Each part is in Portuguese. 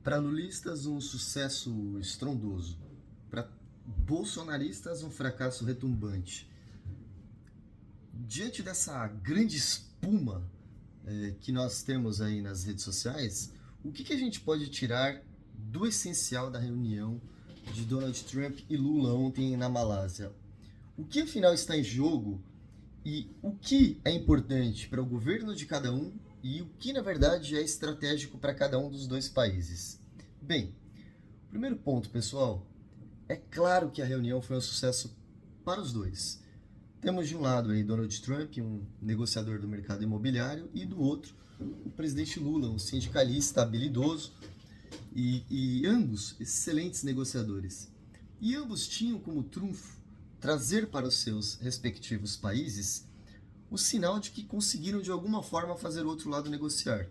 Para lulistas, um sucesso estrondoso. Para bolsonaristas, um fracasso retumbante. Diante dessa grande espuma que nós temos aí nas redes sociais, o que a gente pode tirar do essencial da reunião de Donald Trump e Lula ontem na Malásia? O que afinal está em jogo e o que é importante para o governo de cada um e o que na verdade é estratégico para cada um dos dois países? Bem, primeiro ponto, pessoal, é claro que a reunião foi um sucesso para os dois. Temos de um lado aí Donald Trump, um negociador do mercado imobiliário, e do outro o presidente Lula, um sindicalista habilidoso e ambos excelentes negociadores. E ambos tinham como trunfo trazer para os seus respectivos países o sinal de que conseguiram de alguma forma fazer o outro lado negociar.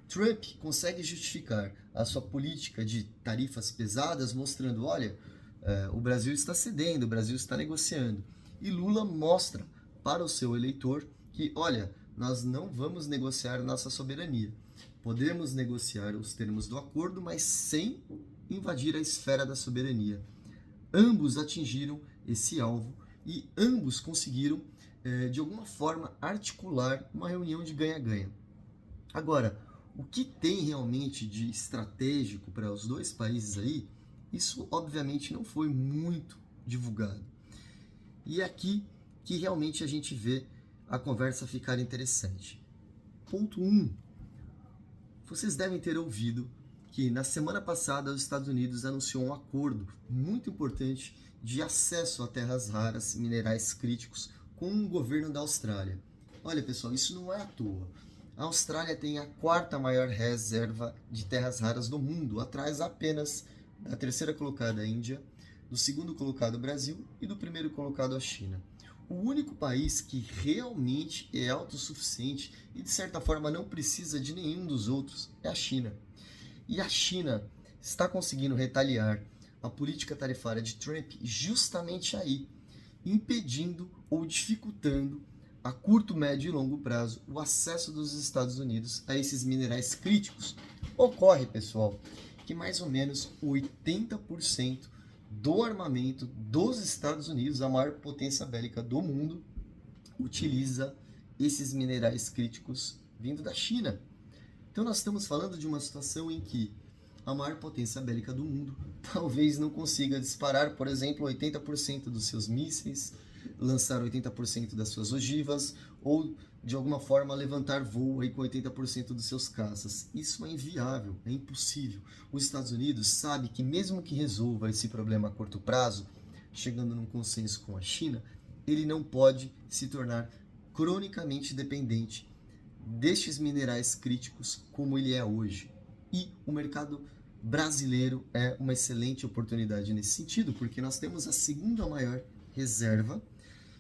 Trump consegue justificar a sua política de tarifas pesadas, mostrando, olha, o Brasil está cedendo, o Brasil está negociando. E Lula mostra para o seu eleitor que, olha, nós não vamos negociar nossa soberania. Podemos negociar os termos do acordo, mas sem invadir a esfera da soberania. Ambos atingiram esse alvo e ambos conseguiram, de alguma forma, articular uma reunião de ganha-ganha. Agora, o que tem realmente de estratégico para os dois países aí, isso obviamente não foi muito divulgado. E é aqui que realmente a gente vê a conversa ficar interessante. Ponto 1. Vocês devem ter ouvido que na semana passada os Estados Unidos anunciou um acordo muito importante de acesso a terras raras, minerais críticos, com o governo da Austrália. Olha, pessoal, isso não é à toa. A Austrália tem a quarta maior reserva de terras raras do mundo, atrás apenas da terceira colocada, a Índia, do segundo colocado, o Brasil, e do primeiro colocado, a China. O único país que realmente é autossuficiente e, de certa forma, não precisa de nenhum dos outros é a China. E a China está conseguindo retaliar a política tarifária de Trump justamente aí, impedindo ou dificultando a curto, médio e longo prazo o acesso dos Estados Unidos a esses minerais críticos. Ocorre, pessoal, que mais ou menos 80% do armamento dos Estados Unidos, a maior potência bélica do mundo, utiliza esses minerais críticos vindo da China. Então nós estamos falando de uma situação em que a maior potência bélica do mundo talvez não consiga disparar, por exemplo, 80% dos seus mísseis, lançar 80% das suas ogivas ou de alguma forma levantar voo aí com 80% dos seus caças. Isso é inviável, é impossível. Os Estados Unidos sabe que mesmo que resolva esse problema a curto prazo, chegando num consenso com a China, ele não pode se tornar cronicamente dependente destes minerais críticos como ele é hoje. E o mercado brasileiro é uma excelente oportunidade nesse sentido, porque nós temos a segunda maior reserva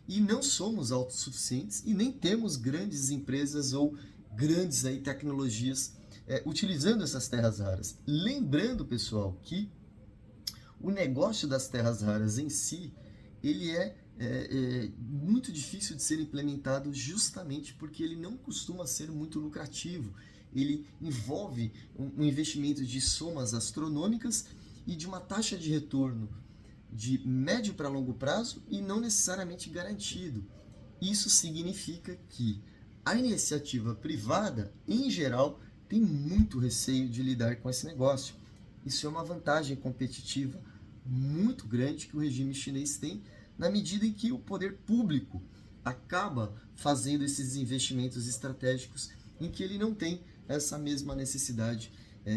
e não somos autossuficientes e nem temos grandes empresas ou grandes aí, tecnologias utilizando essas terras raras. Lembrando, pessoal, que o negócio das terras raras em si, ele é muito difícil de ser implementado justamente porque ele não costuma ser muito lucrativo. Ele envolve um investimento de somas astronômicas e de uma taxa de retorno de médio para longo prazo e não necessariamente garantido. Isso significa que a iniciativa privada, em geral, tem muito receio de lidar com esse negócio. Isso é uma vantagem competitiva muito grande que o regime chinês tem, na medida em que o poder público acaba fazendo esses investimentos estratégicos em que ele não tem essa mesma necessidade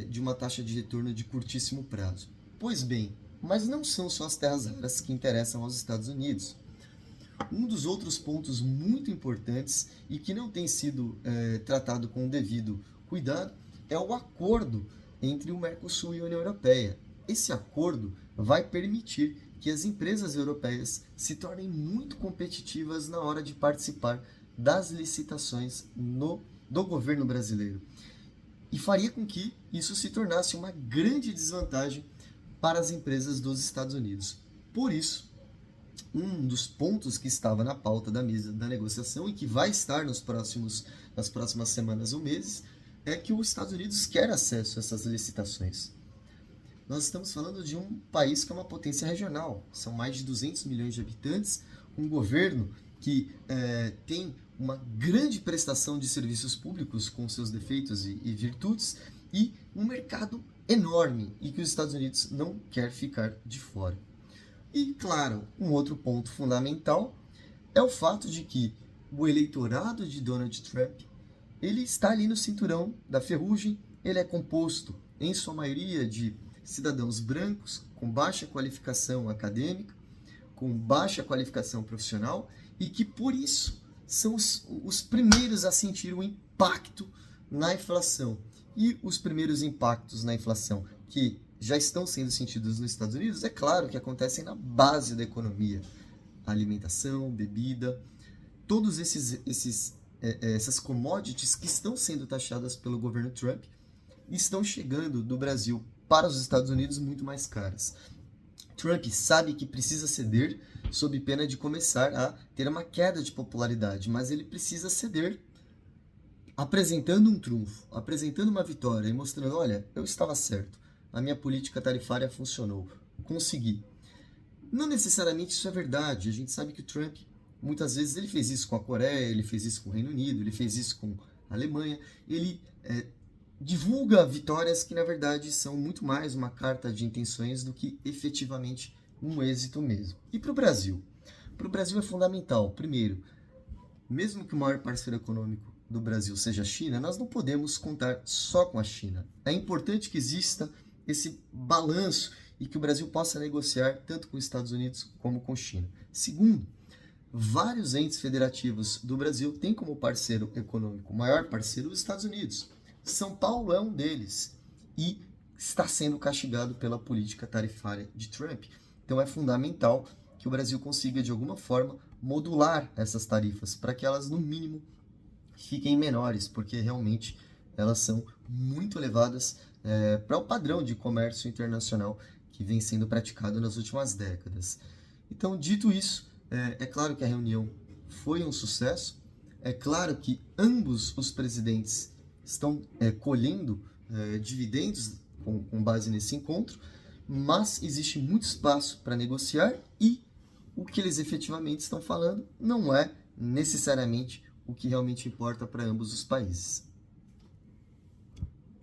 de uma taxa de retorno de curtíssimo prazo. Pois bem, mas não são só as terras raras que interessam aos Estados Unidos. Um dos outros pontos muito importantes e que não tem sido tratado com o devido cuidado é o acordo entre o Mercosul e a União Europeia. Esse acordo vai permitir que as empresas europeias se tornem muito competitivas na hora de participar das licitações do governo brasileiro. E faria com que isso se tornasse uma grande desvantagem para as empresas dos Estados Unidos. Por isso, um dos pontos que estava na pauta da mesa da negociação e que vai estar nas próximas semanas ou meses é que os Estados Unidos quer acesso a essas licitações. nós estamos falando de um país que é uma potência regional. São mais de 200 milhões de habitantes, um governo que tem uma grande prestação de serviços públicos com seus defeitos e virtudes e um mercado enorme e que os Estados Unidos não quer ficar de fora. E, claro, um outro ponto fundamental é o fato de que o eleitorado de Donald Trump ele está ali no cinturão da ferrugem, ele é composto, em sua maioria, de cidadãos brancos com baixa qualificação acadêmica, com baixa qualificação profissional e que, por isso, são os primeiros a sentir o impacto na inflação. E os primeiros impactos na inflação que já estão sendo sentidos nos Estados Unidos, é claro que acontecem na base da economia. Alimentação, bebida, todos essas commodities que estão sendo taxadas pelo governo Trump estão chegando do Brasil para os Estados Unidos muito mais caras. Trump sabe que precisa ceder sob pena de começar a ter uma queda de popularidade, mas ele precisa ceder apresentando um trunfo, apresentando uma vitória e mostrando, olha, eu estava certo, a minha política tarifária funcionou, consegui. Não necessariamente isso é verdade, a gente sabe que o Trump, muitas vezes, ele fez isso com a Coreia, ele fez isso com o Reino Unido, ele fez isso com a Alemanha, ele divulga vitórias que, na verdade, são muito mais uma carta de intenções do que efetivamente um êxito mesmo. E para o Brasil? Para o Brasil é fundamental, primeiro, mesmo que o maior parceiro econômico do Brasil seja a China, nós não podemos contar só com a China. É importante que exista esse balanço e que o Brasil possa negociar tanto com os Estados Unidos como com a China. Segundo, vários entes federativos do Brasil têm como parceiro econômico, o maior parceiro, os Estados Unidos. São Paulo é um deles e está sendo castigado pela política tarifária de Trump. Então é fundamental que o Brasil consiga, de alguma forma, modular essas tarifas para que elas, no mínimo, fiquem menores, porque realmente elas são muito elevadas para o padrão de comércio internacional que vem sendo praticado nas últimas décadas. Então, dito isso, é claro que a reunião foi um sucesso, é claro que ambos os presidentes estão colhendo dividendos com base nesse encontro, mas existe muito espaço para negociar e o que eles efetivamente estão falando não é necessariamente o que realmente importa para ambos os países.